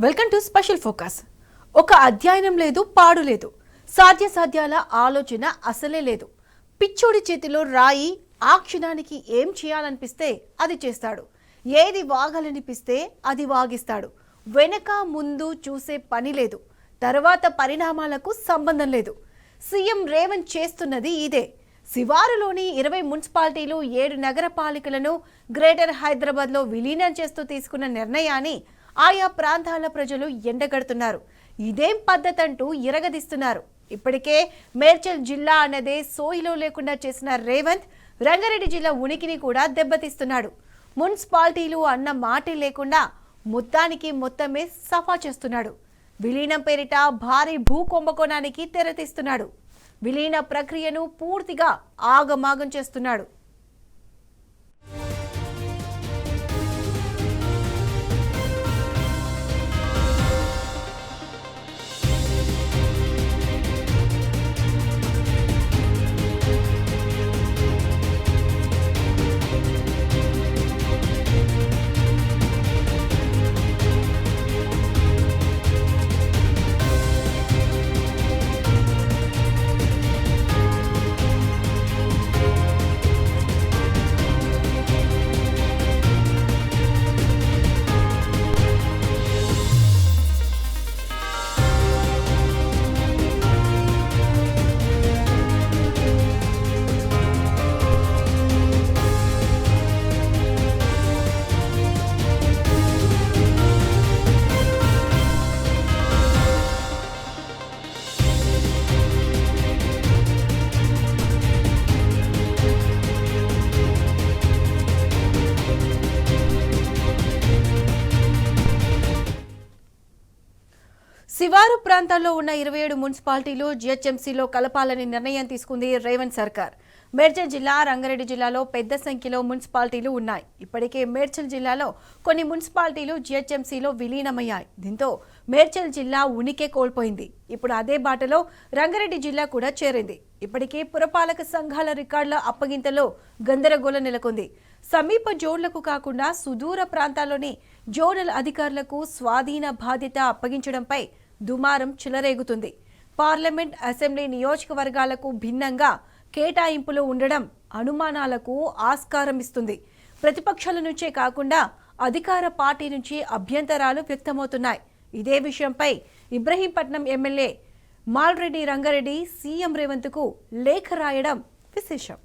Welcome to special focus. ఒక అధ్యయనం లేదు, పాడు లేదు, సాధ్యాల ఆలోచన అసలే లేదు. పిచ్చోడి చేతిలో రాయి, ఆ క్షణానికి ఏం చేయాలనిపిస్తే అది చేస్తాడు. ఏది వాగాలనిపిస్తే అది వాగిస్తాడు. వెనక ముందు చూసే పని లేదు, తర్వాత పరిణామాలకు సంబంధం లేదు. సీఎం రేవంత్ చేస్తున్నది ఇదే. శివారులోని 20 మున్సిపాలిటీలు, 7 నగరపాలికలను గ్రేటర్ హైదరాబాద్లో విలీనం చేస్తూ తీసుకున్న నిర్ణయాన్ని ఆయా ప్రాంతాల ప్రజలు ఎండగడుతున్నారు. ఇదేం పద్ధతి అంటూ ఇరగదీస్తున్నారు. ఇప్పటికే మేడ్చల్ జిల్లా అన్నదే సోయిలో లేకుండా చేసిన రేవంత్ రంగారెడ్డి జిల్లా ఉనికిని కూడా దెబ్బతీస్తున్నాడు. మున్సిపాలిటీలు అన్న మాటే లేకుండా మొత్తమే సఫా చేస్తున్నాడు. విలీనం పేరిట భారీ భూ కుంభకోణానికి తెరతీస్తున్నాడు. విలీన ప్రక్రియను పూర్తిగా ఆగమాగం చేస్తున్నాడు. శివారు ప్రాంతాల్లో ఉన్న 27 మున్సిపాలిటీలు జీహెచ్ఎంసీలో కలపాలని నిర్ణయం తీసుకుంది రేవంత్ సర్కార్. మేడ్చల్ జిల్లా, రంగారెడ్డి జిల్లాలో పెద్ద సంఖ్యలో మున్సిపాలిటీలు ఉన్నాయి. ఇప్పటికే మేడ్చల్ జిల్లాలో కొన్ని మున్సిపాలిటీలు జీహెచ్ఎంసీలో విలీనమయ్యాయి. దీంతో మేడ్చల్ జిల్లా ఉనికే కోల్పోయింది. ఇప్పుడు అదే బాటలో రంగారెడ్డి జిల్లా కూడా చేరింది. ఇప్పటికే పురపాలక సంఘాల రికార్డుల అప్పగింతలో గందరగోళం నెలకొంది. సమీప జోన్లకు కాకుండా సుదూర ప్రాంతాల్లోని జోనల్ అధికారులకు స్వాధీన బాధ్యత అప్పగించడంపై దుమారం చెలరేగుతుంది. పార్లమెంట్, అసెంబ్లీ నియోజకవర్గాలకు భిన్నంగా కేటాయింపులు ఉండడం అనుమానాలకు ఆస్కారం ఇస్తుంది. ప్రతిపక్షాల నుంచే కాకుండా అధికార పార్టీ నుంచి అభ్యంతరాలు వ్యక్తమవుతున్నాయి. ఇదే విషయంపై ఇబ్రహీంపట్నం ఎమ్మెల్యే మాల్రెడ్డి రంగారెడ్డి సీఎం రేవంత్కు లేఖ రాయడం విశేషం.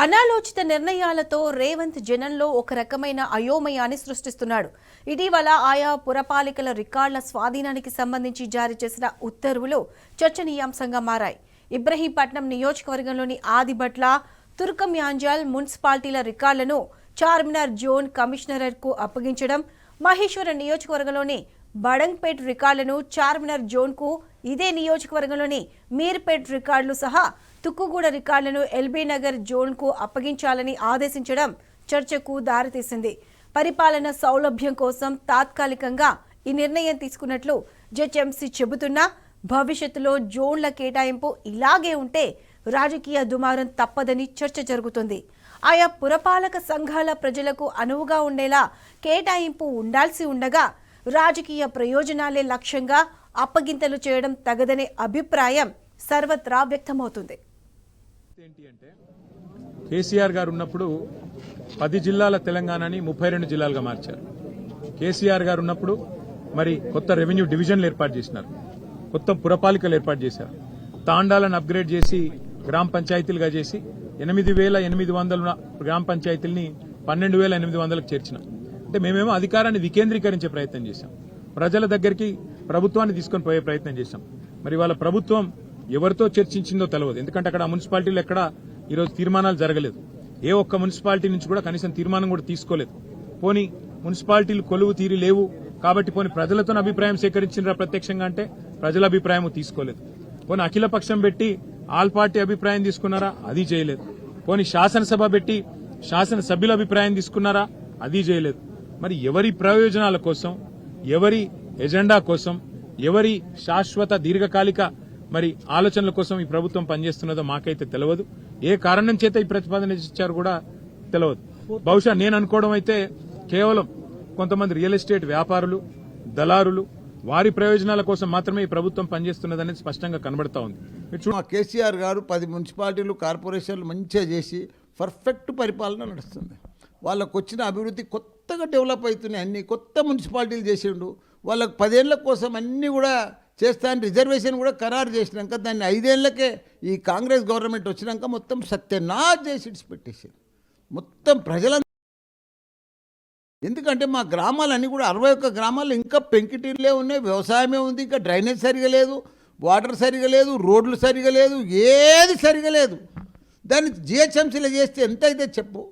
అనాలోచిత నిర్ణయాలతో రేవంత్ జనంలో ఒక రకమైన అయోమయాన్ని సృష్టిస్తున్నాడు. ఇటీవల ఆయా పురపాలికల రికార్డుల స్వాధీనానికి సంబంధించి జారీ చేసిన ఉత్తర్వులు చర్చనీయాంశంగా మారాయి. ఇబ్రహీంపట్నం నియోజకవర్గంలోని ఆదిబట్ల, తుర్కమ్యాంజల్ మున్సిపాలిటీల రికార్డులను చార్మినార్ జోన్ కమిషనర్కు అప్పగించడం, మహేశ్వరం నియోజకవర్గంలోని బడంగ్పేట్ రికార్డులను చార్మినార్ జోన్కు, ఇదే నియోజకవర్గంలోని మీర్పేట్ రికార్డులు సహా తుక్కుగూడ రికార్డులను ఎల్బీ నగర్ జోన్కు అప్పగించాలని ఆదేశించడం చర్చకు దారితీసింది. పరిపాలన సౌలభ్యం కోసం తాత్కాలికంగా ఈ నిర్ణయం తీసుకున్నట్లు జీహెచ్ఎంసీ చెబుతున్నా భవిష్యత్తులో జోన్ల కేటాయింపు ఇలాగే ఉంటే రాజకీయ దుమారం తప్పదని చర్చ జరుగుతుంది. ఆయా పురపాలక సంఘాల ప్రజలకు అనువుగా ఉండేలా కేటాయింపు ఉండాల్సి ఉండగా రాజకీయ ప్రయోజనాలే లక్ష్యంగా అప్పగింతలు చేయడం తగదనే అభిప్రాయం సర్వత్రా వ్యక్తమవుతుంది. ఏంటి అంటే కేసీఆర్ గారు ఉన్నప్పుడు 10 జిల్లాల తెలంగాణని 32 జిల్లాలుగా మార్చారు. కేసీఆర్ గారు ఉన్నప్పుడు మరి కొత్త రెవెన్యూ డివిజన్లు ఏర్పాటు చేసినారు, కొత్త పురపాలికలు ఏర్పాటు చేశారు, తాండాలను అప్గ్రేడ్ చేసి గ్రామ పంచాయతీలుగా చేసి 8,800 గ్రామ పంచాయతీలని 12,800కు చేర్చినాం. అంటే మేమేమో అధికారాన్ని వికేంద్రీకరించే ప్రయత్నం చేశాం, ప్రజల దగ్గరికి ప్రభుత్వాన్ని తీసుకొని పోయే ప్రయత్నం చేశాం. మరి వాళ్ళ ప్రభుత్వం ఎవరితో చర్చించిందో తెలియదు. ఎందుకంటే అక్కడ మున్సిపాలిటీలో ఎక్కడ ఈరోజు తీర్మానాలు జరగలేదు. ఏ ఒక్క మున్సిపాలిటీ నుంచి కూడా కనీసం తీర్మానం కూడా తీసుకోలేదు. పోనీ మున్సిపాలిటీలు కొలువు తీరి లేవు కాబట్టి పోనీ ప్రజలతో అభిప్రాయం సేకరించినరా ప్రత్యక్షంగా అంటే ప్రజల అభిప్రాయం తీసుకోలేదు. పోనీ అఖిల పక్షం పెట్టి ఆల్ పార్టీ అభిప్రాయం తీసుకున్నారా? అది చేయలేదు. పోనీ శాసనసభ పెట్టి శాసనసభ్యుల అభిప్రాయం తీసుకున్నారా? అది చేయలేదు. మరి ఎవరి ప్రయోజనాల కోసం, ఎవరి ఎజెండా కోసం, ఎవరి శాశ్వత దీర్ఘకాలిక మరి ఆలోచనల కోసం ఈ ప్రభుత్వం పనిచేస్తున్నదో మాకైతే తెలియదు. ఏ కారణం చేత ఈ ప్రతిపాదన ఇచ్చారు కూడా తెలియదు. బహుశా నేను అనుకోవడం అయితే కేవలం కొంతమంది రియల్ ఎస్టేట్ వ్యాపారులు, దళారులు, వారి ప్రయోజనాల కోసం మాత్రమే ఈ ప్రభుత్వం పనిచేస్తున్నదనేది స్పష్టంగా కనబడతా ఉంది. మా కేసీఆర్ గారు 10 మున్సిపాలిటీలు, కార్పొరేషన్లు మంచిగా చేసి పర్ఫెక్ట్ పరిపాలన నడుస్తుంది. వాళ్ళకు వచ్చిన అభివృద్ధి కొత్తగా డెవలప్ అవుతున్నాయి. అన్ని కొత్త మున్సిపాలిటీలు చేసిండు. వాళ్ళకు 10 ఏళ్ల కోసం అన్నీ కూడా చేస్తాను. రిజర్వేషన్ కూడా ఖరారు చేసినాక దాన్ని 5 ఏళ్లకే ఈ కాంగ్రెస్ గవర్నమెంట్ వచ్చినాక మొత్తం సత్యనాశ్ చేసి ఇడిచిపెట్టేసారు మొత్తం ప్రజలందరూ. ఎందుకంటే మా గ్రామాలన్నీ కూడా 61 గ్రామాలు ఇంకా పెంకిటిల్లే ఉన్నాయి. వ్యవసాయమే ఉంది. ఇంకా డ్రైనేజ్ సరిగా లేదు, వాటర్ సరిగా లేదు, రోడ్లు సరిగా లేదు, ఏది సరిగా లేదు. దాన్ని జిహెచ్ఎంసీలో చేస్తే ఎంత అయితే చెప్పు.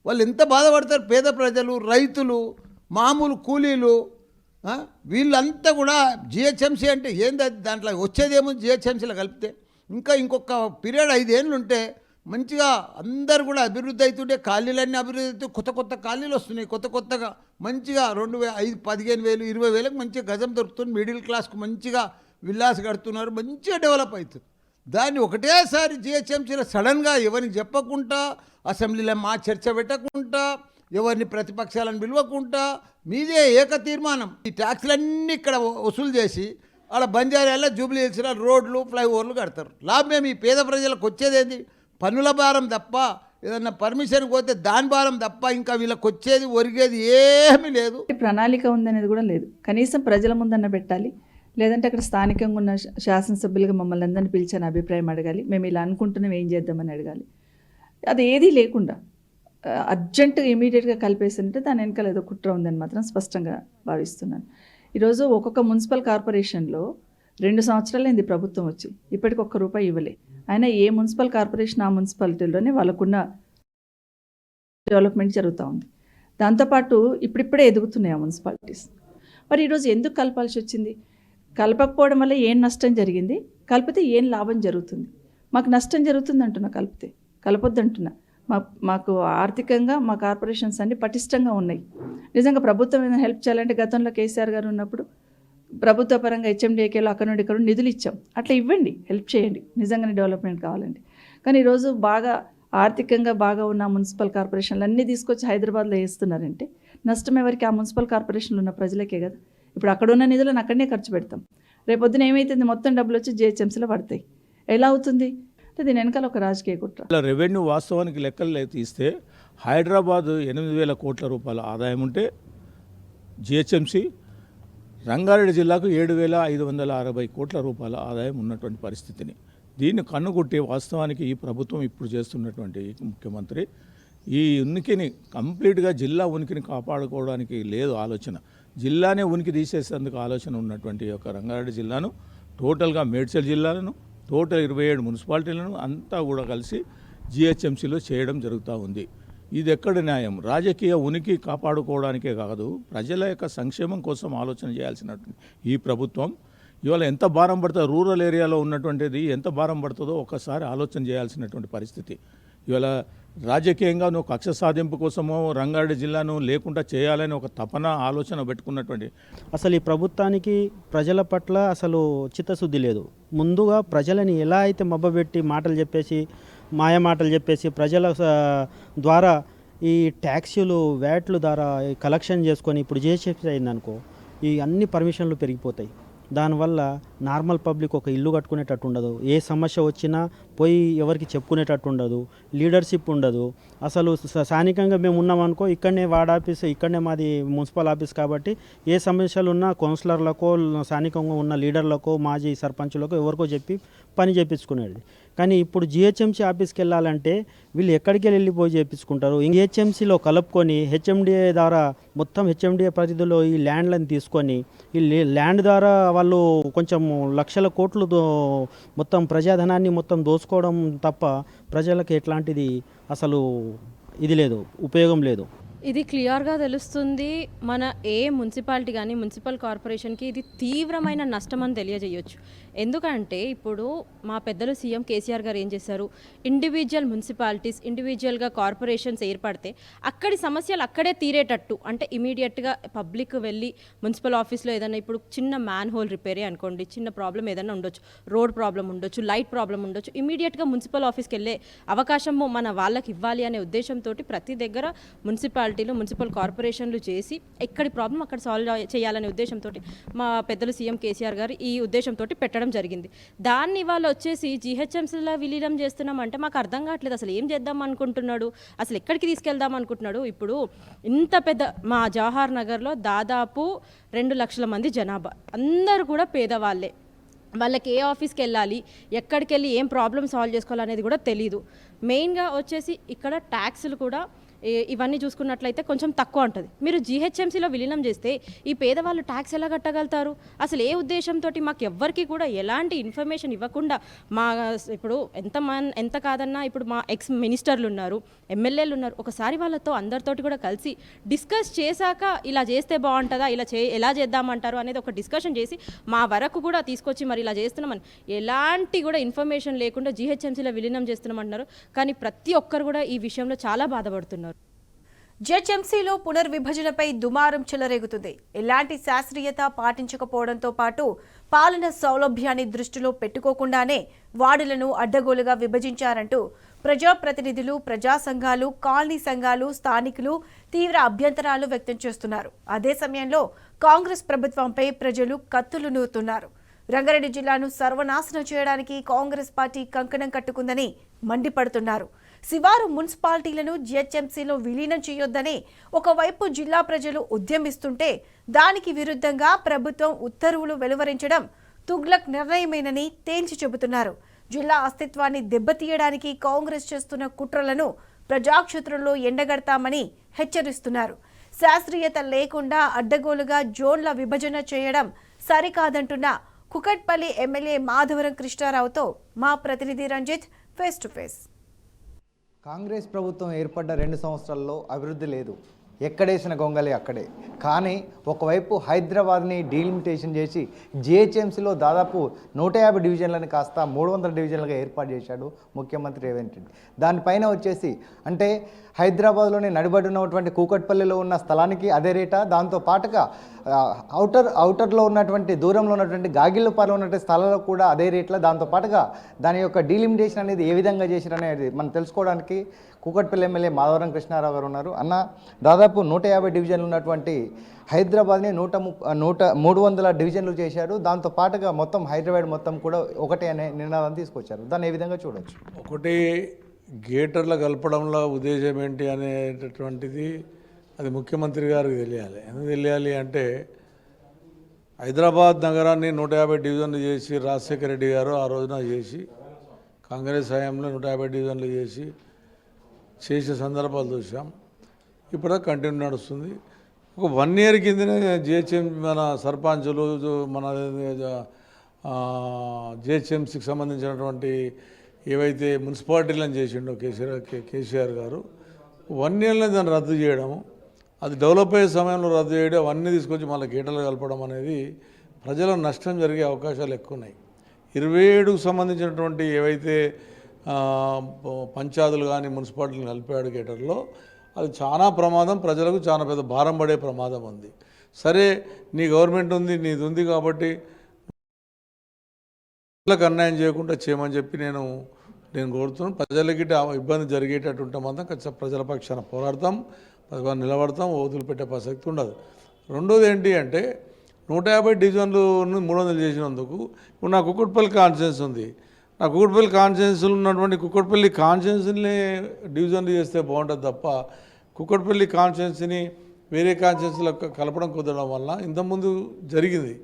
వాళ్ళు ఎంత బాధపడతారు పేద ప్రజలు, రైతులు, మామూలు కూలీలు. వీళ్ళంతా కూడా జిహెచ్ఎంసీ అంటే ఏంది, దాంట్లో వచ్చేదేమో జిహెచ్ఎంసీలో కలిపితే ఇంకొక పీరియడ్ 5 ఏళ్ళు ఉంటే మంచిగా అందరు కూడా అభివృద్ధి అవుతుంటే, ఖాళీలన్నీ అభివృద్ధి అవుతూ కొత్త ఖాళీలు వస్తున్నాయి. కొత్తగా మంచిగా 2,000, 15,000, 20,000కి మంచిగా గజం దొరుకుతుంది. మిడిల్ క్లాస్కు మంచిగా విల్లాస్ కడుతున్నారు. మంచిగా డెవలప్ అవుతుంది. దాన్ని ఒకటేసారి జిహెచ్ఎంసీలో సడన్గా ఎవరిని చెప్పకుండా, అసెంబ్లీలో మా చర్చ పెట్టకుండా, ఎవరిని ప్రతిపక్షాలను పిలవకుండా మీదే ఏక తీర్మానం ఈ ట్యాక్స్లన్నీ ఇక్కడ వసూలు చేసి అలా బంజారాల్లో, జూబ్లీ హిల్స్లో రోడ్లు, ఫ్లైఓవర్లు కడతారు. లాభం ఈ పేద ప్రజలకు వచ్చేదేంది? పన్నుల భారం తప్ప, ఏదన్నా పర్మిషన్ పోతే దాని భారం తప్ప ఇంకా వీళ్ళకి వచ్చేది ఒరిగేది ఏమీ లేదు. ప్రణాళిక ఉందనేది కూడా లేదు. కనీసం ప్రజల ముందన్న పెట్టాలి, లేదంటే అక్కడ స్థానికంగా ఉన్న శాసనసభ్యులుగా మమ్మల్ని అందరినీ పిలిచిన అభిప్రాయం అడగాలి. మేము ఇలా అనుకుంటున్నాం, ఏం చేద్దామని అడగాలి. అది ఏదీ లేకుండా అర్జెంటుగా ఇమీడియట్గా కలిపేస్తుంటే దాని వెనకాల ఏదో కుట్ర ఉందని మాత్రం స్పష్టంగా భావిస్తున్నాను. ఈరోజు ఒక్కొక్క మున్సిపల్ కార్పొరేషన్లో 2 సంవత్సరాలైంది ప్రభుత్వం వచ్చి, ఇప్పటికి ₹1 ఇవ్వలే. అయినా ఏ మున్సిపల్ కార్పొరేషన్ ఆ మున్సిపాలిటీలోనే వాళ్ళకున్న డెవలప్మెంట్ జరుగుతూ ఉంది. దాంతోపాటు ఇప్పుడిప్పుడే ఎదుగుతున్నాయి ఆ మున్సిపాలిటీస్. మరి ఈరోజు ఎందుకు కలపాల్సి వచ్చింది? కలపకపోవడం వల్ల ఏం నష్టం జరిగింది, కలిపితే ఏం లాభం జరుగుతుంది? మాకు నష్టం జరుగుతుంది అంటున్నా, కలపొద్దంటున్నా. మాకు ఆర్థికంగా మా కార్పొరేషన్స్ అన్ని పటిష్టంగా ఉన్నాయి. నిజంగా ప్రభుత్వం ఏదైనా హెల్ప్ చేయాలంటే గతంలో కేసీఆర్ గారు ఉన్నప్పుడు ప్రభుత్వ పరంగా హెచ్ఎండిఏకేలో అక్కడ నుండి ఇక్కడ నిధులు ఇచ్చాం. అట్లా ఇవ్వండి, హెల్ప్ చేయండి నిజంగానే డెవలప్మెంట్ కావాలండి. కానీ ఈరోజు బాగా ఆర్థికంగా బాగా ఉన్న మున్సిపల్ కార్పొరేషన్లు అన్నీ తీసుకొచ్చి హైదరాబాద్లో వేస్తున్నారంటే నష్టం ఎవరికి? ఆ మున్సిపల్ కార్పొరేషన్లు ఉన్న ప్రజలకే కదా. ఇప్పుడు అక్కడ ఉన్న నిధులను అక్కడనే ఖర్చు పెడతాం. రేపొద్దున ఏమవుతుంది? మొత్తం డబ్బులు వచ్చి జిహెచ్ఎంసీలో పడతాయి. ఎలా అవుతుంది? దీని వెనకాల ఒక రాజకీయ కుట్ర. రెవెన్యూ వాస్తవానికి లెక్కలు తీస్తే హైదరాబాద్ 8,000 కోట్ల రూపాయల ఆదాయం ఉంటే జిహెచ్ఎంసీ రంగారెడ్డి జిల్లాకు 7,560 కోట్ల రూపాయల ఆదాయం ఉన్నటువంటి పరిస్థితిని దీన్ని కన్నుకొట్టి వాస్తవానికి ఈ ప్రభుత్వం ఇప్పుడు చేస్తున్నటువంటి ముఖ్యమంత్రి ఈ ఉనికిని కంప్లీట్గా జిల్లా ఉనికిని కాపాడుకోవడానికి లేదు ఆలోచన. జిల్లానే ఉనికి తీసేసేందుకు ఆలోచన ఉన్నటువంటి యొక్క రంగారెడ్డి జిల్లాను టోటల్గా మేడ్చల్ జిల్లాలను టోటల్ 27 మున్సిపాలిటీలను అంతా కూడా కలిసి జిహెచ్ఎంసీలో చేయడం జరుగుతూ ఉంది. ఇది ఎక్కడ న్యాయం? రాజకీయ ఉనికి కాపాడుకోవడానికే కాదు, ప్రజల యొక్క సంక్షేమం కోసం ఆలోచన చేయాల్సినటువంటి ఈ ప్రభుత్వం ఇవాళ ఎంత భారం పడుతుందో, రూరల్ ఏరియాలో ఉన్నటువంటిది ఎంత భారం పడుతుందో ఒకసారి ఆలోచన చేయాల్సినటువంటి పరిస్థితి. ఇవాళ రాజకీయంగా నువ్వు కక్ష సాధింపు కోసమో రంగారెడ్డి జిల్లాను లేకుండా చేయాలని ఒక తపన ఆలోచన పెట్టుకున్నటువంటి అసలు ఈ ప్రభుత్వానికి ప్రజల పట్ల అసలు చిత్తశుద్ధి లేదు. ముందుగా ప్రజలని ఎలా అయితే మబ్బబెట్టి మాటలు చెప్పేసి మాయమాటలు చెప్పేసి ప్రజల ద్వారా ఈ ట్యాక్సీలు వ్యాట్లు ద్వారా కలెక్షన్ చేసుకొని ఇప్పుడు జిహెచ్ఎంసీ అయిందనుకో, ఈ అన్ని పర్మిషన్లు పెరిగిపోతాయి. దానివల్ల నార్మల్ పబ్లిక్ ఒక ఇల్లు కట్టుకునేటట్టు ఉండదు, ఏ సమస్య వచ్చినా పోయి ఎవరికి చెప్పుకునేటట్టు ఉండదు, లీడర్షిప్ ఉండదు. అసలు స్థానికంగా మేము ఉన్నామనుకో, ఇక్కడనే వార్డ్ ఆఫీస్, ఇక్కడనే మాది మున్సిపల్ ఆఫీస్ కాబట్టి ఏ సమస్యలు ఉన్నా కౌన్సిలర్లకో స్థానికంగా ఉన్న లీడర్లకో మాజీ సర్పంచులకో ఎవరికో చెప్పి పని చేయించుకునేది. కానీ ఇప్పుడు జిహెచ్ఎంసీ ఆఫీస్కి వెళ్ళాలంటే వీళ్ళు ఎక్కడికి వెళ్ళిపోయి చేయించుకుంటారు. జిహెచ్ఎంసీలో కలుపుకొని హెచ్ఎండిఏ ద్వారా మొత్తం హెచ్ఎండిఏ పరిధిలో ఈ ల్యాండ్లను తీసుకొని ఈ ల్యాండ్ ద్వారా వాళ్ళు కొంచెం లక్షల కోట్లు మొత్తం ప్రజాధనాన్ని మొత్తం దోచుకోవడం తప్ప ప్రజలకు ఎట్లాంటిది అసలు ఇది లేదు, ఉపయోగం లేదు. ఇది క్లియర్గా తెలుస్తుంది. మన మున్సిపాలిటీ కానీ మున్సిపల్ కార్పొరేషన్కి ఇది తీవ్రమైన నష్టం అని తెలియజేయొచ్చు. ఎందుకంటే ఇప్పుడు మా పెద్దలు సీఎం కేసీఆర్ గారు ఏం చేశారు, ఇండివిజువల్ మున్సిపాలిటీస్ ఇండివిజువల్గా కార్పొరేషన్స్ ఏర్పడితే అక్కడి సమస్యలు అక్కడే తీరేటట్టు, అంటే ఇమీడియట్గా పబ్లిక్ వెళ్ళి మున్సిపల్ ఆఫీస్లో ఏదైనా ఇప్పుడు చిన్న మ్యాన్ హోల్ రిపేరే అనుకోండి, చిన్న ప్రాబ్లం ఏదైనా ఉండొచ్చు, రోడ్ ప్రాబ్లం ఉండొచ్చు, లైట్ ప్రాబ్లం ఉండొచ్చు, ఇమీడియట్గా మున్సిపల్ ఆఫీస్కి వెళ్ళే అవకాశము మన వాళ్ళకి ఇవ్వాలి అనే ఉద్దేశంతో ప్రతి దగ్గర మున్సిపల్ కార్పొరేషన్లు చేసి ఎక్కడి ప్రాబ్లం అక్కడ సాల్వ్ చేయాలనే ఉద్దేశంతో మా పెద్దలు సీఎం కేసీఆర్ గారు ఈ ఉద్దేశంతో పెట్టడం జరిగింది. దాన్ని ఇవాళ వచ్చేసి జీహెచ్ఎంసీలో విలీనం చేస్తున్నామంటే మాకు అర్థం కావట్లేదు. అసలు ఏం చేద్దాం అనుకుంటున్నాడు, అసలు ఎక్కడికి తీసుకెళ్దాం అనుకుంటున్నాడు. ఇప్పుడు ఇంత పెద్ద మా జవహర్ నగర్లో దాదాపు 2 లక్షల మంది జనాభా, అందరూ కూడా పేదవాళ్ళే. వాళ్ళకి ఏ ఆఫీస్కి వెళ్ళాలి, ఎక్కడికి వెళ్ళి ఏం ప్రాబ్లమ్ సాల్వ్ చేసుకోవాలనేది కూడా తెలీదు. మెయిన్గా వచ్చేసి ఇక్కడ ట్యాక్సులు కూడా ఇవన్నీ చూసుకున్నట్లయితే కొంచెం తక్కువ ఉంటుంది. మీరు జీహెచ్ఎంసీలో విలీనం చేస్తే ఈ పేదవాళ్ళు ట్యాక్స్ ఎలా కట్టగలుగుతారు? అసలు ఏ ఉద్దేశంతో మాకు ఎవ్వరికి కూడా ఎలాంటి ఇన్ఫర్మేషన్ ఇవ్వకుండా మా ఇప్పుడు ఎంత కాదన్నా ఇప్పుడు మా ఎక్స్ మినిస్టర్లు ఉన్నారు, ఎమ్మెల్యేలు ఉన్నారు, ఒకసారి వాళ్ళతో అందరితోటి కూడా కలిసి డిస్కస్ చేశాక ఇలా చేస్తే బాగుంటుందా, ఎలా చేద్దామంటారు అనేది ఒక డిస్కషన్ చేసి మా వరకు కూడా తీసుకొచ్చి మరి ఇలా చేస్తున్నామని ఎలాంటి కూడా ఇన్ఫర్మేషన్ లేకుండా జీహెచ్ఎంసీలో విలీనం చేస్తున్నామంటున్నారు. కానీ ప్రతి ఒక్కరు కూడా ఈ విషయంలో చాలా బాధపడుతున్నారు. జీహెచ్ఎంసీలో పునర్విభజనపై దుమారం చెలరేగుతుంది. ఎలాంటి శాస్త్రీయత పాటించకపోవడంతో పాటు పాలన సౌలభ్యాన్ని దృష్టిలో పెట్టుకోకుండానే వార్డులను అడ్డగోలుగా విభజించారంటూ ప్రజాప్రతినిధులు, ప్రజా సంఘాలు, కాలనీ సంఘాలు, స్థానికులు తీవ్ర అభ్యంతరాలు వ్యక్తం చేస్తున్నారు. అదే సమయంలో కాంగ్రెస్ ప్రభుత్వంపై ప్రజలు కత్తులు నూరుతున్నారు. రంగారెడ్డి జిల్లాను సర్వనాశనం చేయడానికి కాంగ్రెస్ పార్టీ కంకణం కట్టుకుందని మండిపడుతున్నారు. శివారు మున్సిపాలిటీలను జీహెచ్ఎంసీలో విలీనం చేయొద్దని ఒకవైపు జిల్లా ప్రజలు ఉద్యమిస్తుంటే దానికి విరుద్ధంగా ప్రభుత్వం ఉత్తర్వులు వెలువరించడం తుగ్లక్ నిర్ణయమేనని తేల్చి చెబుతున్నారు. జిల్లా అస్తిత్వాన్ని దెబ్బతీయడానికి కాంగ్రెస్ చేస్తున్న కుట్రలను ప్రజాక్షేత్రంలో ఎండగడతామని హెచ్చరిస్తున్నారు. శాస్త్రీయత లేకుండా అడ్డగోలుగా జోన్ల విభజన చేయడం సరికాదంటున్న కుకట్పల్లి ఎమ్మెల్యే మాధవరం కృష్ణారావుతో మా ప్రతినిధి Ranjith face to face. Congress ప్రభుత్వం ఏర్పడ్డ 2 సంవత్సరాల్లో అభివృద్ధి లేదు, ఎక్కడేసిన గొంగలి అక్కడే. కానీ ఒకవైపు హైదరాబాద్ని డీలిమిటేషన్ చేసి జిహెచ్ఎంసీలో దాదాపు 150 డివిజన్లను కాస్త 300 డివిజన్లుగా ఏర్పాటు చేశాడు ముఖ్యమంత్రి రేవంత్ రెడ్డి. దానిపైన వచ్చేసి అంటే హైదరాబాద్లోని నడిబడినటువంటి కూకట్పల్లిలో ఉన్న స్థలానికి అదే రేటా, దాంతో పాటుగా అవుటర్లో ఉన్నటువంటి దూరంలో ఉన్నటువంటి గాగిళ్ళపాలో ఉన్నటువంటి స్థలాలకు కూడా అదే రేట్ల, దాంతో పాటుగా దాని యొక్క డీలిమిటేషన్ అనేది ఏ విధంగా చేశారనేది మనం తెలుసుకోవడానికి కూకట్పల్లి ఎమ్మెల్యే మాధవరం కృష్ణారావు గారు ఉన్నారు. అన్న, దాదాపు 150 డివిజన్లు ఉన్నటువంటి హైదరాబాద్ని 300 డివిజన్లు చేశారు. దాంతో పాటుగా మొత్తం హైదరాబాద్ మొత్తం కూడా ఒకటే అనే నిర్ణయాన్ని తీసుకొచ్చారు. దాన్ని ఏ విధంగా చూడవచ్చు? ఒకటి గేటర్ల కలపడంలో ఉద్దేశం ఏంటి అనేటటువంటిది అది ముఖ్యమంత్రి గారికి తెలియాలి. ఎందుకు తెలియాలి అంటే హైదరాబాద్ నగరాన్ని 150 డివిజన్లు చేసి రాజశేఖర రెడ్డి గారు ఆ రోజున చేసి కాంగ్రెస్ హయాంలో 150 డివిజన్లు చేసే సందర్భాలు చూసాం. ఇప్పుడు కంటిన్యూ నడుస్తుంది. ఒక 1 ఇయర్ కిందనే జిహెచ్ఎం మన సర్పంచులు మన జిహెచ్ఎంసీకి సంబంధించినటువంటి ఏవైతే మున్సిపాలిటీలను చేసిండో కేసీఆర్ గారు 1 ఇయర్లో దాన్ని రద్దు చేయడము, అది డెవలప్ అయ్యే సమయంలో రద్దు చేయడం, అవన్నీ తీసుకొచ్చి మళ్ళీ గీటలు కలపడం అనేది ప్రజలకు నష్టం జరిగే అవకాశాలు ఎక్కువ ఉన్నాయి. 27కు సంబంధించినటువంటి ఏవైతే పంచాయతీలు కానీ మున్సిపాలిటీలు కలిపాడు గేటర్లో, అది చాలా ప్రమాదం, ప్రజలకు చాలా పెద్ద భారం పడే ప్రమాదం ఉంది. సరే, నీ గవర్నమెంట్ ఉంది, నీది ఉంది కాబట్టి ప్రజలకు అన్యాయం చేయకుండా చేయమని చెప్పి నేను కోరుతున్నాను. ప్రజలకి ఇబ్బంది జరిగేటట్టు ఉంటే మాత్రం ఖచ్చితంగా ప్రజల పక్షాన పోరాడతాం, నిలబడతాం, వదిలిపెట్టే ప్రసక్తి ఉండదు. రెండోది ఏంటి అంటే 150 డివిజన్లు 300 చేసినందుకు ఇప్పుడు నా కుక్కట్పల్లి కాన్స్టిట్యున్సీ ఉంది. నా కుక్కట్పల్లి కాన్స్టిట్యున్సీలో ఉన్నటువంటి కుక్కట్పల్లి కాన్స్టిట్యున్సీని డివిజన్లు చేస్తే బాగుంటుంది తప్ప కుక్కట్పల్లి కాన్స్టిట్యున్సీని వేరే కాన్స్టిట్యున్సీలో కలపడం కుదరడం వల్ల ఇంతకుముందు జరిగింది,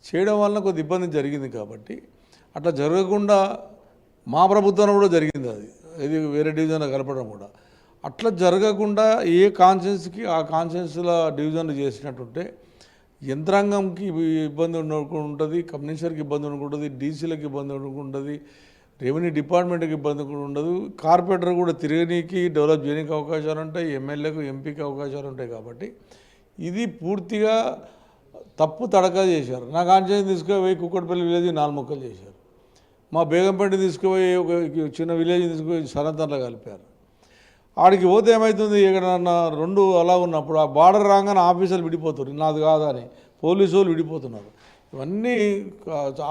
చేయడం వలన కొద్ది ఇబ్బంది జరిగింది. కాబట్టి అట్లా జరగకుండా మా ప్రభుత్వం కూడా జరిగింది, ఇది వేరే డివిజన్లో కలపడం కూడా. అట్లా జరగకుండా ఏ కాన్స్టిట్యున్సీకి ఆ కాన్స్టిట్యున్సీల డివిజన్లు చేసినట్టుంటే యంత్రాంగంకి ఇబ్బంది ఉంటుంది, కమ్యూనిస్టర్కి ఇబ్బంది ఉంటుంది, డీసీలకు ఇబ్బంది ఉంటుంది, రెవెన్యూ డిపార్ట్మెంట్కి ఇబ్బంది కూడా ఉండదు, కార్పొరేటర్ కూడా తిరగనీకి డెవలప్ చేయడానికి అవకాశాలు ఉంటాయి, ఎమ్మెల్యేకు ఎంపీకి అవకాశాలు ఉంటాయి. కాబట్టి ఇది పూర్తిగా తప్పు తడక చేశారు. నాకు ఆంజనేయం తీసుకుపోయి కుక్కడపల్లి విలేజ్ 4 ముక్కలు చేశారు. మా బేగంపేట తీసుకుపోయి ఒక చిన్న విలేజ్ తీసుకుపోయి సనతంలో కలిపారు. ఆడికి పోతే ఏమవుతుంది, ఎక్కడన్నా 2 అలా ఉన్నప్పుడు ఆ బార్డర్ రాగానే ఆఫీసర్లు విడిపోతున్నారు, నాది కాదని పోలీసు వాళ్ళు విడిపోతున్నారు. ఇవన్నీ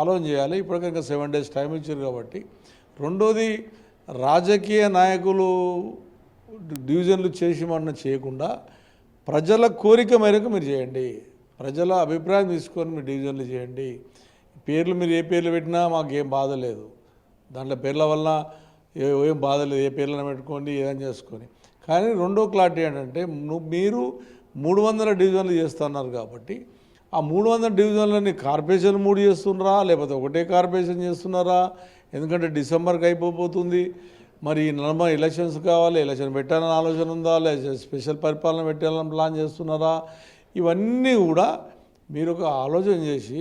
ఆలోచన చేయాలి. ఇప్పటికే ఇంకా 7 days టైం ఇచ్చారు కాబట్టి. రెండోది, రాజకీయ నాయకులు డివిజన్లు చేసి మనం చేయకుండా ప్రజల కోరిక మేరకు మీరు చేయండి, ప్రజల అభిప్రాయం తీసుకొని మీరు డివిజన్లు చేయండి. పేర్లు మీరు ఏ పేర్లు పెట్టినా మాకేం బాధ లేదు, దాంట్లో పేర్ల వల్ల ఏం బాధ లేదు, ఏ పేర్లను పెట్టుకోండి ఏదైనా చేసుకొని. కానీ రెండో క్లారిటీ ఏంటంటే, మీరు 300 డివిజన్లు చేస్తున్నారు కాబట్టి ఆ 300 డివిజన్లని కార్పొరేషన్ 3 చేస్తున్నారా లేకపోతే ఒకటే కార్పొరేషన్ చేస్తున్నారా? ఎందుకంటే డిసెంబర్కి అయిపోతుంది. మరి నర్మల్ ఎలక్షన్స్ కావాలి, ఎలక్షన్ పెట్టాలని ఆలోచన ఉందా, లేదా స్పెషల్ పరిపాలన పెట్టాలని ప్లాన్ చేస్తున్నారా? ఇవన్నీ కూడా మీరు ఒక ఆలోచన చేసి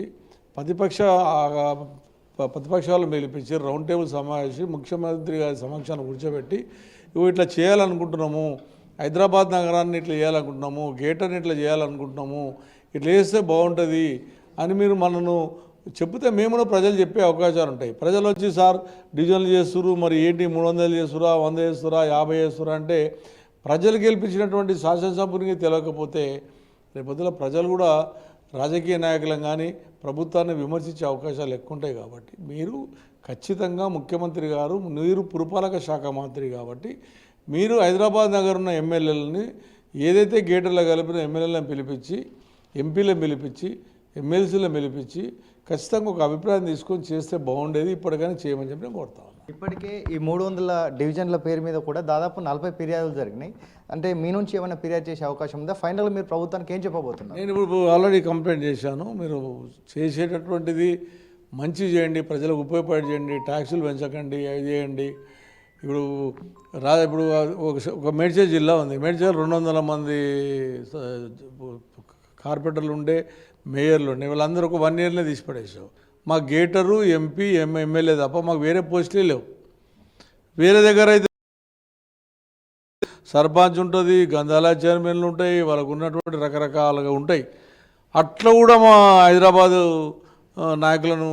ప్రతిపక్షాలు పిలిపించి రౌండ్ టేబుల్ సమావేశం ముఖ్యమంత్రి గారి సమక్షాన్ని కూర్చోబెట్టి ఇట్లా చేయాలనుకుంటున్నాము, హైదరాబాద్ నగరాన్ని ఇట్లా చేయాలనుకుంటున్నాము, గేటర్ని ఇట్లా చేయాలనుకుంటున్నాము, ఇట్లా చేస్తే బాగుంటుంది అని మీరు మనను చెప్తే మేము ప్రజలు చెప్పే అవకాశాలు ఉంటాయి. ప్రజలు వచ్చి సార్ డివిజన్లు చేస్తున్నారు, మరి ఏంటి 300 చేస్తురా, 100 చేస్తురా, 50 చేస్తురా అంటే ప్రజలు గెలిపించినటువంటి శాసనసభ్యునికి తెలియకపోతే రేపొద్దున ప్రజలు కూడా రాజకీయ నాయకులను కానీ ప్రభుత్వాన్ని విమర్శించే అవకాశాలు ఎక్కువ ఉంటాయి. కాబట్టి మీరు ఖచ్చితంగా ముఖ్యమంత్రి గారు, మీరు పురపాలక శాఖ మంత్రి కాబట్టి మీరు హైదరాబాద్ నగర్ ఉన్న ఎమ్మెల్యేలని ఏదైతే గేటర్లో కలిపిన ఎమ్మెల్యేలను పిలిపించి, ఎంపీలను పిలిపించి, ఎమ్మెల్సీలను పిలిపించి ఖచ్చితంగా ఒక అభిప్రాయం తీసుకొని చేస్తే బాగుండేది. ఇప్పటికైనా చేయమని చెప్పి నేను కోరుతాను. ఇప్పటికే ఈ 300 డివిజన్ల పేరు మీద కూడా దాదాపు 40 ఫిర్యాదులు జరిగినాయి. అంటే మీ నుంచి ఏమైనా ఫిర్యాదు చేసే అవకాశం ఉందా? ఫైనల్ మీరు ప్రభుత్వానికి ఏం చెప్పబోతున్నారు? నేను ఇప్పుడు ఆల్రెడీ కంప్లైంట్ చేశాను. మీరు చేసేటటువంటిది మంచి చేయండి, ప్రజలకు ఉపయోగపడి చేయండి, ట్యాక్సులు పెంచకండి, అవి చేయండి. ఇప్పుడు ఒక మేడ్చల్ జిల్లా ఉంది, మేడ్చల్ 200 మంది కార్పొరేటర్లు ఉండే, మేయర్లు ఉండే, వీళ్ళందరూ ఒక 1 yearలో తీసి పడేసావు. మా గేటరు, ఎంపీ, ఎమ్మెల్యే తప్ప మాకు వేరే పోస్టులే లేవు. వేరే దగ్గర అయితే సర్పంచ్ ఉంటుంది, గంధాల చైర్మన్లు ఉంటాయి, వాళ్ళకు ఉన్నటువంటి రకరకాలుగా ఉంటాయి. అట్లా కూడా మా హైదరాబాదు నాయకులను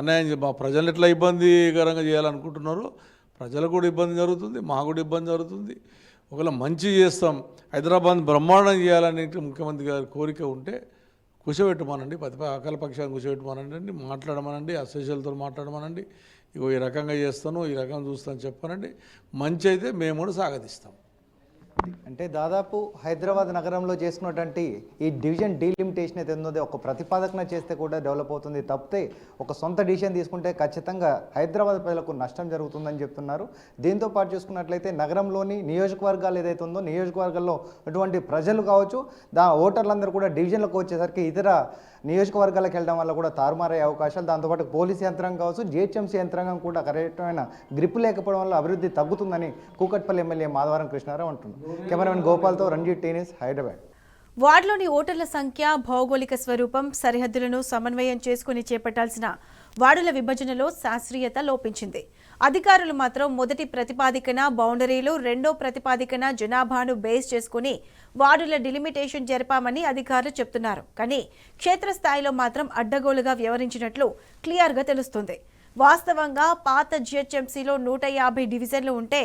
అన్యాయం మా ప్రజలు ఎట్లా ఇబ్బందికరంగా చేయాలనుకుంటున్నారో ప్రజలకు కూడా ఇబ్బంది జరుగుతుంది, మాకు కూడా ఇబ్బంది జరుగుతుంది. ఒకవేళ మంచి చేస్తాం, హైదరాబాద్ బ్రహ్మాండం చేయాలని ముఖ్యమంత్రి గారి కోరిక ఉంటే కూర్చోబెట్టమనండి, అకాల పక్షాన్ని కూర్చోబెట్టమనండి, మాట్లాడమనండి, అసోసియేషన్లతో మాట్లాడమనండి, ఇగో ఈ రకంగా చేస్తాను, ఈ రకంగా చూస్తాను చెప్పనండి. మంచి అయితే మేము కూడా స్వాగతిస్తాం. అంటే దాదాపు హైదరాబాద్ నగరంలో చేసుకున్నటువంటి ఈ డివిజన్ డీలిమిటేషన్ అయితే ఉందో ఒక ప్రతిపాదన చేస్తే కూడా డెవలప్ అవుతుంది తప్పితే ఒక సొంత డిసిషన్ తీసుకుంటే ఖచ్చితంగా హైదరాబాద్ ప్రజలకు నష్టం జరుగుతుందని చెప్తున్నారు. దీంతో పాటు చూసుకున్నట్లయితే నగరంలోని నియోజకవర్గాలు ఏదైతే ఉందో నియోజకవర్గాల్లో అటువంటి ప్రజలు కావచ్చు, ఓటర్లందరూ కూడా డివిజన్లకు వచ్చేసరికి ఇతర నియోజకవర్గాలకు వెళ్ళడం వల్ల కూడా తారుమారయ్యే అవకాశాలు, దాంతోపాటు పోలీసు యంత్రాంగం కావచ్చు, జిహెచ్ఎంసీ యంత్రాంగం కూడా కరెక్టమైన గ్రిప్ లేకపోవడం వల్ల అభివృద్ధి తగ్గుతుందని కూకట్పల్లి ఎమ్మెల్యే మాధవరం కృష్ణారావు అంటున్నారు. కెమెరామెన్ గోపాల్తో రంజిత్ టీనిస్, హైదరాబాద్. వార్డులోని ఓటర్ల సంఖ్య, భౌగోళిక స్వరూపం, సరిహద్దులను సమన్వయం చేసుకుని చేపట్టాల్సిన వార్డుల విభజనలో శాస్త్రీయత లోపించింది. అధికారులు మాత్రం మొదటి ప్రతిపాదికన బౌండరీలు, రెండో ప్రతిపాదికన జనాభాను బేస్ చేసుకుని వార్డుల డిలిమిటేషన్ జరిపామని అధికారులు చెప్తున్నారు. కానీ క్షేత్రస్థాయిలో మాత్రం అడ్డగోలుగా వ్యవహరించినట్లు క్లియర్గా తెలుస్తుంది. వాస్తవంగా పాత జిహెచ్ఎంసీలో 150 డివిజన్లు ఉంటే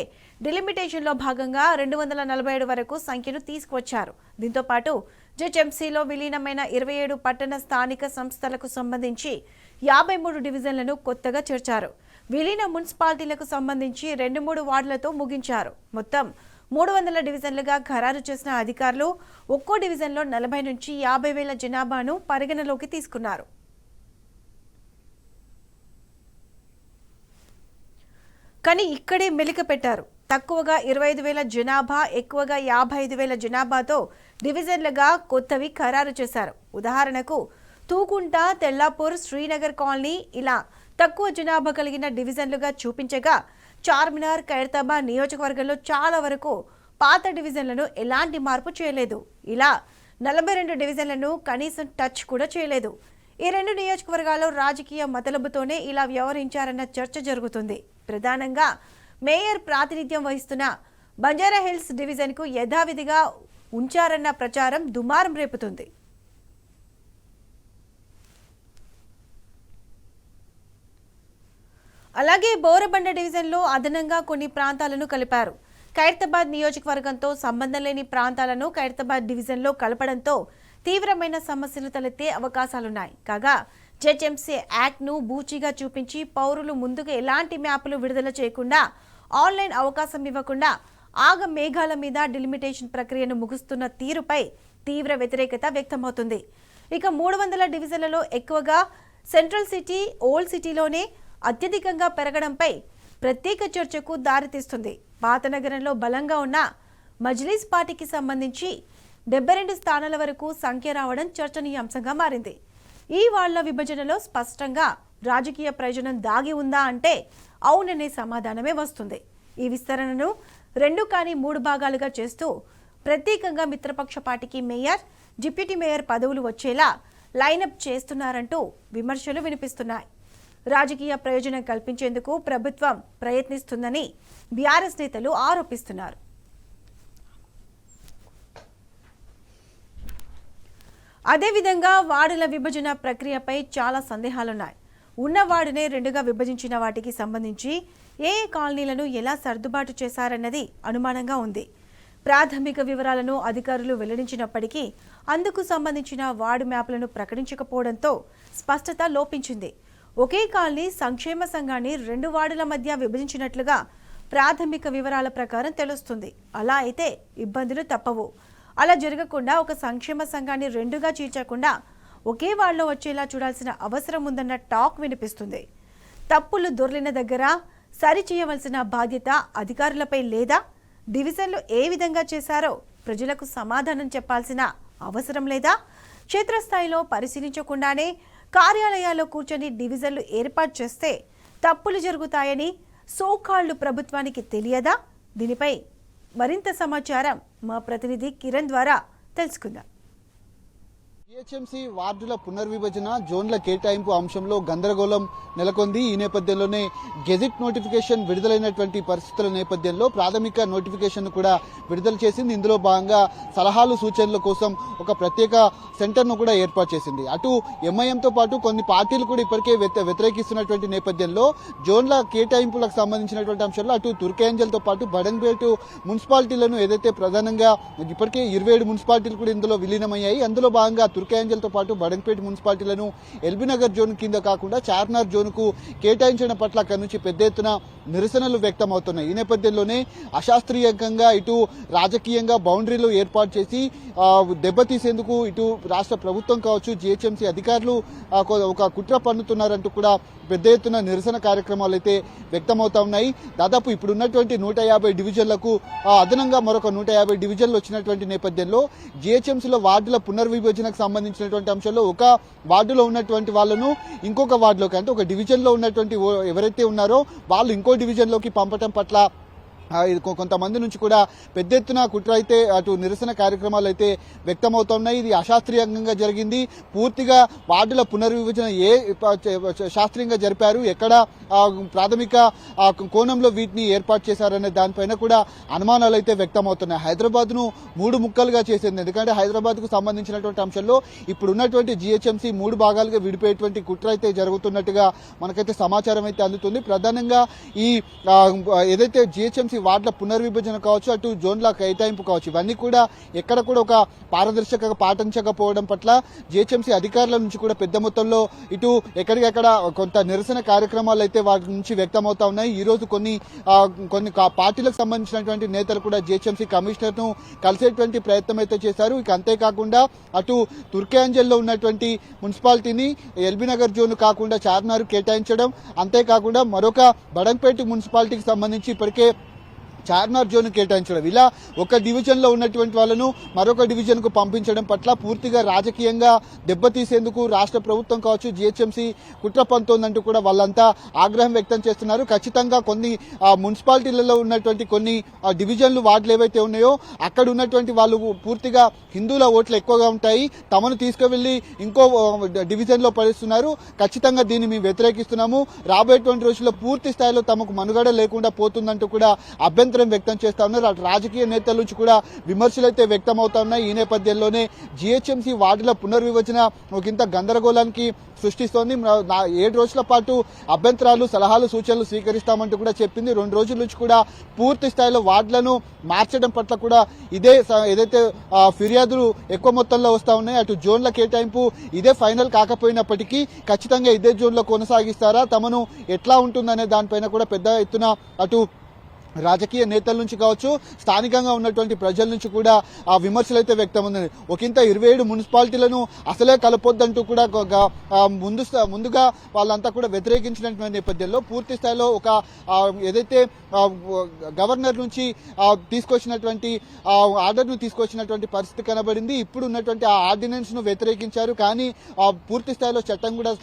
డిలిమిటేషన్లో భాగంగా 247 వరకు సంఖ్యను తీసుకువచ్చారు. దీంతో పాటు జిహెచ్ఎంసీలో విలీనమైన 27 పట్టణ స్థానిక సంస్థలకు సంబంధించి 53 డివిజన్లను కొత్తగా చేర్చారు. విలీన మున్సిపాలిటీలకు సంబంధించి 2-3 వార్డులతో ముగించారు. మొత్తం 300 డివిజన్లుగా ఖరారు చేసిన అధికారులు ఒక్కో డివిజన్లో 40 నుంచి 50 వేల జనాభాను పరిగణలోకి తీసుకున్నారు. కానీ ఇక్కడే మెలిక పెట్టారు. తక్కువగా 25,000 జనాభా, ఎక్కువగా 55,000 జనాభాతో డివిజన్లుగా కొత్తవి ఖరారు చేశారు. ఉదాహరణకు తూకుంట, తెల్లాపూర్, శ్రీనగర్ కాలనీ ఇలా తక్కువ జనాభా కలిగిన డివిజన్లుగా చూపించగా చార్మినార్, ఖైరతాబాద్ నియోజకవర్గంలో చాలా వరకు పాత డివిజన్లను ఎలాంటి మార్పు చేయలేదు. ఇలా 42 డివిజన్లను కనీసం టచ్ కూడా చేయలేదు. ఈ 2 నియోజకవర్గాల్లో రాజకీయ మతలబుతోనే ఇలా వ్యవహరించారన్న చర్చ జరుగుతుంది. ప్రధానంగా మేయర్ ప్రాతినిధ్యం వహిస్తున్న బంజారాహిల్స్ డివిజన్కు యథావిధిగా ఉంచారన్న ప్రచారం దుమారం రేపుతుంది. అలాగే బోరబండ డివిజన్లో అదనంగా కొన్ని ప్రాంతాలను కలిపారు. ఖైరతాబాద్ నియోజకవర్గంతో సంబంధం లేని ప్రాంతాలను ఖైరతాబాద్ డివిజన్లో కలపడంతో తీవ్రమైన సమస్యలు తలెత్తే అవకాశాలున్నాయి. కాగా జెడ్ఎంసీ యాక్ట్ను బూచిగా చూపించి పౌరులు ముందుగా ఎలాంటి మ్యాపులు విడుదల చేయకుండా ఆన్లైన్ అవకాశం ఇవ్వకుండా ఆగ మేఘాల మీద డిలిమిటేషన్ ప్రక్రియను ముగుస్తున్న తీరుపై తీవ్ర వ్యతిరేకత వ్యక్తమవుతుంది. ఇక 300 డివిజన్లలో ఎక్కువగా సెంట్రల్ సిటీ, ఓల్డ్ సిటీలోనే అత్యధికంగా పెరగడంపై ప్రత్యేక చర్చకు దారితీస్తుంది. పాత నగరంలో బలంగా ఉన్న మజ్లిస్ పార్టీకి సంబంధించి 72 స్థానాల వరకు సంఖ్య రావడం చర్చనీయాంశంగా మారింది. ఈ వాళ్ల విభజనలో స్పష్టంగా రాజకీయ ప్రయోజనం దాగి ఉందా అంటే అవుననే సమాధానమే వస్తుంది. ఈ విస్తరణను 2 కానీ 3 భాగాలుగా చేస్తూ ప్రత్యేకంగా మిత్రపక్ష పార్టీకి మేయర్, డిప్యూటీ మేయర్ పదవులు వచ్చేలా లైనప్ చేస్తున్నారంటూ విమర్శలు వినిపిస్తున్నాయి. రాజకీయ ప్రయోజనం కల్పించేందుకు ప్రభుత్వం ప్రయత్నిస్తుందని బీఆర్ఎస్ నేతలు ఆరోపిస్తున్నారు. అదేవిధంగా వార్డుల విభజన ప్రక్రియపై చాలా సందేహాలున్నాయి. ఉన్న వార్డునే 2గా విభజించిన వాటికి సంబంధించి ఏ కాలనీలను ఎలా సర్దుబాటు చేశారన్నది అనుమానంగా ఉంది. ప్రాథమిక వివరాలను అధికారులు వెల్లడించినప్పటికీ అందుకు సంబంధించిన వార్డు మ్యాప్లను ప్రకటించకపోవడంతో స్పష్టత లోపించింది. ఒకే కాలనీ సంక్షేమ సంఘాన్ని 2 వార్డుల మధ్య విభజించినట్లుగా ప్రాథమిక వివరాల ప్రకారం తెలుస్తుంది. అలా అయితే ఇబ్బందులు తప్పవు. అలా జరగకుండా ఒక సంక్షేమ సంఘాన్ని 2గా చీల్చకుండా ఒకే వార్డులో వచ్చేలా చూడాల్సిన అవసరం ఉందన్న టాక్ వినిపిస్తుంది. తప్పులు దొర్లిన దగ్గర సరి చేయవలసిన బాధ్యత అధికారులపై లేదా? డివిజన్లు ఏ విధంగా చేశారో ప్రజలకు సమాధానం చెప్పాల్సిన అవసరం లేదా? క్షేత్రస్థాయిలో పరిశీలించకుండానే కార్యాలయాల్లో కూర్చొని డివిజన్లు ఏర్పాటు చేస్తే తప్పులు జరుగుతాయని సోకాళ్లు ప్రభుత్వానికి తెలియదా? దీనిపై మరింత సమాచారం మా ప్రతినిధి కిరణ్ ద్వారా తెలుసుకుందాం. జిహెచ్ఎంసీ వార్డుల పునర్విభజన, జోన్ల కేటాయింపు అంశంలో గందరగోళం నెలకొంది. ఈ నేపథ్యంలోనే గెజిట్ నోటిఫికేషన్ విడుదలైనటువంటి పరిస్థితుల నేపథ్యంలో ప్రాథమిక నోటిఫికేషన్ కూడా విడుదల చేసింది. ఇందులో భాగంగా సలహాలు, సూచనల కోసం ఒక ప్రత్యేక సెంటర్ను కూడా ఏర్పాటు చేసింది. అటు ఎంఐఎంతో పాటు కొన్ని పార్టీలు కూడా ఇప్పటికే వ్యతిరేకిస్తున్నటువంటి నేపథ్యంలో జోన్ల కేటాయింపులకు సంబంధించినటువంటి అంశంలో అటు తుర్కేంజల్తో పాటు బడంగ్పేట మున్సిపాలిటీలను ఏదైతే ప్రధానంగా ఇప్పటికే 27 మున్సిపాలిటీలు కూడా ఇందులో విలీనమయ్యాయి. అందులో భాగంగా తుర్కేంజల్తో పాటు బడంగ్పేట మున్సిపాలిటీలను ఎల్బీనగర్ జోన్ కింద కాకుండా చార్మినార్ జోన్కు కేటాయించడం పట్ల అక్కడి నుంచి పెద్ద ఎత్తున నిరసనలు వ్యక్తమవుతున్నాయి. ఈ నేపథ్యంలోనే అశాస్త్రీయంగా ఇటు రాజకీయంగా బౌండరీలు ఏర్పాటు చేసి దెబ్బతీసేందుకు ఇటు రాష్ట్ర ప్రభుత్వం కావచ్చు, జిహెచ్ఎంసీ అధికారులు ఒక కుట్ర పన్నుతున్నారంటూ కూడా పెద్ద ఎత్తున నిరసన కార్యక్రమాలు అయితే వ్యక్తమవుతా ఉన్నాయి. దాదాపు ఇప్పుడున్నటువంటి 150 డివిజన్లకు అదనంగా మరొక 150 డివిజన్లు వచ్చినటువంటి నేపథ్యంలో జిహెచ్ఎంసీలో వార్డుల పునర్విభజనకు సంబంధించినటువంటి అంశంలో ఒక వార్డులో ఉన్నటువంటి వాళ్ళను ఇంకొక వార్డులోకి, అంటే ఒక డివిజన్లో ఉన్నటువంటి ఎవరైతే ఉన్నారో వాళ్ళు ఇంకో డివిజన్లోకి పంపటం పట్ల కొంతమంది నుంచి కూడా పెద్ద ఎత్తున కుట్ర అయితే అటు నిరసన కార్యక్రమాలు అయితే వ్యక్తమవుతున్నాయి. ఇది అశాస్త్రీయంగా జరిగింది. పూర్తిగా వార్డుల పునర్విభజన శాస్త్రీయంగా జరిపారు, ఎక్కడ ప్రాథమిక కోణంలో వీటిని ఏర్పాటు చేశారనే దానిపైన కూడా అనుమానాలు అయితే వ్యక్తమవుతున్నాయి. హైదరాబాద్ను 3 ముక్కలుగా చేసింది. ఎందుకంటే హైదరాబాద్కు సంబంధించినటువంటి అంశంలో ఇప్పుడు ఉన్నటువంటి జిహెచ్ఎంసీ 3 భాగాలుగా విడిపోయేటువంటి కుట్ర అయితే జరుగుతున్నట్టుగా మనకైతే సమాచారం అయితే అందుతుంది. ప్రధానంగా ఈ ఏదైతే జిహెచ్ఎంసీ వార్డుల పునర్విభజన కావచ్చు, అటు జోన్ల కేటాయింపు కావచ్చు, ఇవన్నీ కూడా ఎక్కడ కూడా ఒక పారదర్శకంగా పాటించకపోవడం పట్ల జిహెచ్ఎంసీ అధికారుల నుంచి కూడా పెద్ద మొత్తంలో ఇటు ఎక్కడికెక్కడ కొంత నిరసన కార్యక్రమాలు అయితే వాటి నుంచి వ్యక్తమవుతా ఉన్నాయి. ఈ రోజు కొన్ని పార్టీలకు సంబంధించినటువంటి నేతలు కూడా జిహెచ్ఎంసీ కమిషనర్ ను కలిసేటువంటి ప్రయత్నం అయితే చేశారు. ఇక అంతేకాకుండా అటు తుర్కేంజల్లో ఉన్నటువంటి మున్సిపాలిటీని ఎల్బీనగర్ జోన్ కాకుండా చార్మినార్ కేటాయించడం, అంతేకాకుండా మరొక బడంగ్పేట మున్సిపాలిటీకి సంబంధించి ఇప్పటికే చార్మినార్ జోన్ కేటాయించడం, ఇలా ఒక డివిజన్లో ఉన్నటువంటి వాళ్ళను మరొక డివిజన్కు పంపించడం పట్ల పూర్తిగా రాజకీయంగా దెబ్బతీసేందుకు రాష్ట్ర ప్రభుత్వం కావచ్చు, జిహెచ్ఎంసీ కుట్ర పంతోందంటూ కూడా వాళ్ళంతా ఆగ్రహం వ్యక్తం చేస్తున్నారు. ఖచ్చితంగా కొన్ని మున్సిపాలిటీలలో ఉన్నటువంటి కొన్ని డివిజన్లు వార్డులు ఏవైతే ఉన్నాయో అక్కడ ఉన్నటువంటి వాళ్ళు పూర్తిగా హిందువుల ఓట్లు ఎక్కువగా ఉంటాయి, తమను తీసుకువెళ్లి ఇంకో డివిజన్లో పడిస్తున్నారు. ఖచ్చితంగా దీన్ని మేము వ్యతిరేకిస్తున్నాము. రాబోయేటువంటి రోజుల్లో పూర్తి స్థాయిలో తమకు మనుగడ లేకుండా పోతుందంటూ కూడా అభ్యంతరం వ్యక్తం చేస్తా ఉన్నారు. అటు రాజకీయ నేతల నుంచి కూడా విమర్శలు అయితే వ్యక్తం అవుతా ఉన్నాయి. ఈ నేపథ్యంలోనే జిహెచ్ఎంసీ వార్డుల పునర్విభజన ఒకంత గందరగోళానికి సృష్టిస్తోంది. 7 రోజుల పాటు అభ్యంతరాలు, సలహాలు, సూచనలు స్వీకరిస్తామంటూ కూడా చెప్పింది. 2 రోజుల నుంచి కూడా పూర్తి స్థాయిలో వార్డులను మార్చడం పట్ల కూడా ఏదైతే ఫిర్యాదులు ఎక్కువ మొత్తంలో వస్తూ ఉన్నాయి, అటు జోన్ల కేటాయింపు ఇదే ఫైనల్ కాకపోయినప్పటికీ ఖచ్చితంగా ఇదే జోన్లో కొనసాగిస్తారా, తమను ఎట్లా ఉంటుందనే దానిపైన కూడా పెద్ద ఎత్తున అటు రాజకీయ నేతల నుంచి కావచ్చు, స్థానికంగా ఉన్నటువంటి ప్రజల నుంచి కూడా ఆ విమర్శలు అయితే వ్యక్తమవుతుంది. ఒకంత 27 మున్సిపాలిటీలను అసలే కలపొద్దంటూ కూడా ముందుగా వాళ్ళంతా కూడా వ్యతిరేకించిన నేపథ్యంలో పూర్తి స్థాయిలో ఒక ఏదైతే గవర్నర్ నుంచి తీసుకొచ్చినటువంటి ఆర్డర్ను తీసుకొచ్చినటువంటి పరిస్థితి కనబడింది. ఇప్పుడు ఉన్నటువంటి ఆ ఆర్డినెన్స్ ను వ్యతిరేకించారు, కానీ పూర్తి స్థాయిలో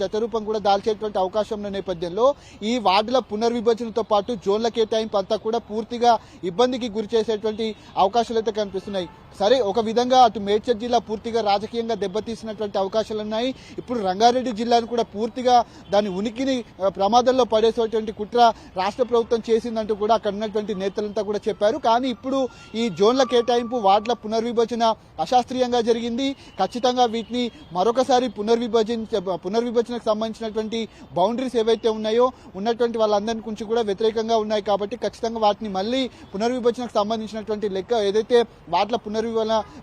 చట్టరూపం కూడా దాల్చేటువంటి అవకాశం ఉన్న నేపథ్యంలో ఈ వార్డుల పునర్విభజనతో పాటు జోన్ల కేటాయింపు అంతా కూడా పూర్తిగా ఇబ్బందికి గురి చేసేటువంటి అవకాశాలు అయితే కనిపిస్తున్నాయి. సరే, ఒక విధంగా అటు మేడ్చల్ జిల్లా పూర్తిగా రాజకీయంగా దెబ్బతీసినటువంటి అవకాశాలు ఉన్నాయి. ఇప్పుడు రంగారెడ్డి జిల్లాను కూడా పూర్తిగా దాని ఉనికిని ప్రమాదంలో పడేసేటువంటి కుట్ర రాష్ట్ర ప్రభుత్వం చేసిందంటూ కూడా అక్కడ ఉన్నటువంటి నేతలంతా కూడా చెప్పారు. కానీ ఇప్పుడు ఈ జోన్ల కేటాయింపు, వార్డుల పునర్విభజన అశాస్త్రీయంగా జరిగింది. ఖచ్చితంగా వీటిని మరొకసారి పునర్విభజనకు సంబంధించినటువంటి బౌండరీస్ ఏవైతే ఉన్నాయో ఉన్నటువంటి వాళ్ళందరి నుంచి కూడా వ్యతిరేకంగా ఉన్నాయి. కాబట్టి ఖచ్చితంగా వాటిని మళ్ళీ పునర్విభజనకు సంబంధించినటువంటి లెక్క ఏదైతే వార్డుల పునర్విభజన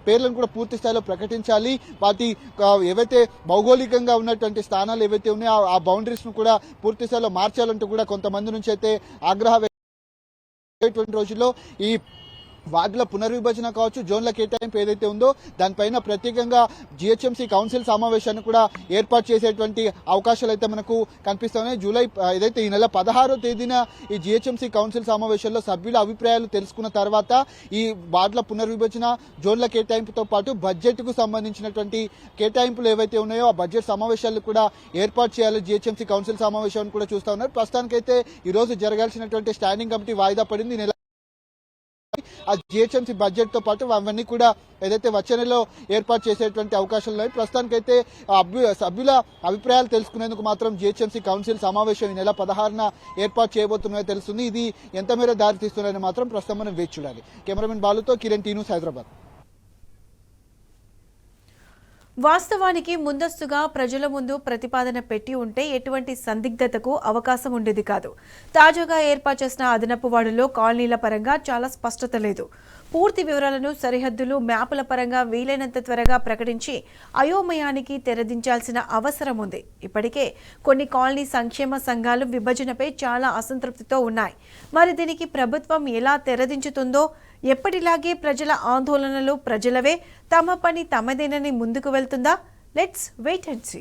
పేర్లను కూడా పూర్తి స్థాయిలో ప్రకటించాలి. వాటి ఏవైతే భౌగోళికంగా ఉన్నటువంటి స్థానాలు ఏవైతే ఉన్నాయో ఆ బౌండరీస్ ను కూడా పూర్తి స్థాయిలో మార్చాలంటూ కూడా కొంతమంది నుంచి అయితే ఆగ్రహం రోజుల్లో ఈ వార్డుల పునర్విభజన కావచ్చు, జోన్ల కేటాయింపు ఏదైతే ఉందో దానిపైన ప్రత్యేకంగా జిహెచ్ఎంసీ కౌన్సిల్ సమావేశాన్ని కూడా ఏర్పాటు చేసేటువంటి అవకాశాలు అయితే మనకు కనిపిస్తున్నాయి. ఈ నెల 16వ తేదీన ఈ జిహెచ్ఎంసీ కౌన్సిల్ సమావేశంలో సభ్యుల అభిప్రాయాలు తెలుసుకున్న తర్వాత ఈ వార్డుల పునర్విభజన, జోన్ల కేటాయింపుతో పాటు బడ్జెట్ కు సంబంధించినటువంటి కేటాయింపులు ఏవైతే ఉన్నాయో ఆ బడ్జెట్ సమావేశాలు కూడా ఏర్పాటు చేయాలి. జిహెచ్ఎంసీ కౌన్సిల్ సమావేశాన్ని కూడా చూస్తా ఉన్నారు. ప్రస్తుతానికైతే ఈ రోజు జరగాల్సినటువంటి స్టాండింగ్ కమిటీ వాయిదా పడింది. ఆ జిహెచ్ఎంసీ బడ్జెట్ తో పాటు అవన్నీ కూడా ఏదైతే వచ్చే నెలలో ఏర్పాటు చేసేటువంటి అవకాశాలు ఉన్నాయి. ప్రస్తుతానికైతే సభ్యుల అభిప్రాయాలు తెలుసుకునేందుకు మాత్రం జిహెచ్ఎంసీ కౌన్సిల్ సమావేశం ఈ నెల 16న ఏర్పాటు చేయబోతున్నాయో తెలుస్తుంది. ఇది ఎంత మేర దారి తీస్తుందని మాత్రం ప్రస్తుతం మనం వేచి చూడాలి. కెమెరామెన్ బాలుతో కిరణ్, టీ న్యూస్, హైదరాబాద్. వాస్తవానికి ముందస్తుగా ప్రజల ముందు ప్రతిపాదన పెట్టి ఉంటే ఎటువంటి సందిగ్ధతకు అవకాశం ఉండేది కాదు. తాజాగా ఏర్పాటు చేసిన అదనపు వార్డులో కాలనీల పరంగా చాలా స్పష్టత లేదు. పూర్తి వివరాలను, సరిహద్దులు, మ్యాపుల పరంగా వీలైనంత త్వరగా ప్రకటించి అయోమయానికి తెరదించాల్సిన అవసరం ఉంది. ఇప్పటికే కొన్ని కాలనీ సంక్షేమ సంఘాలు విభజనపై చాలా అసంతృప్తితో ఉన్నాయి. మరి దీనికి ప్రభుత్వం ఎలా తెరదించుతుందో, ఎప్పటిలాగే ప్రజల ఆందోళనలు ప్రజలవే, తమ పని తమదేనని ముందుకు వెళ్తుందా? Let's wait and see.